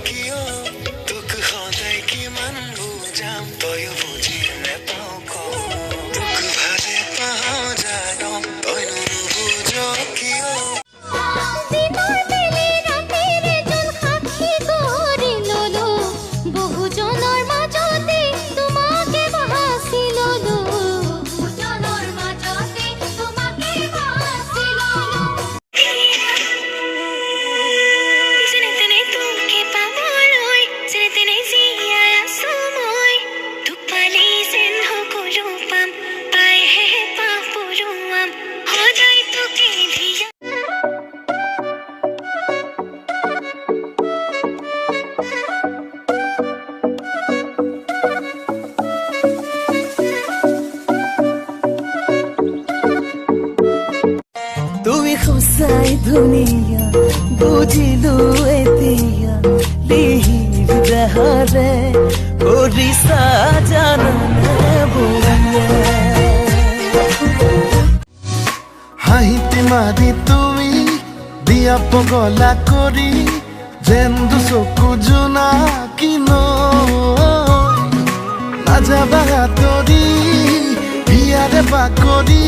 কিয় তোক সদায় কিমান বুজাম তয়ো বুজি নেপাও তোক ভালে পাওঁ জানো তইনো নুবুজ কিয় তুমি খুচাই ধুনীয়া বুজিলো এতিয়া লিহিৰ দেহৰে কৰিছা জাননে বুঢ়া হাঁহিতে মাৰি তুমি দিয়া পগলা কৰি যেন্দু চকু জোনাকি নৈ নাযাবা তৰি হিয়াৰে বাকৰি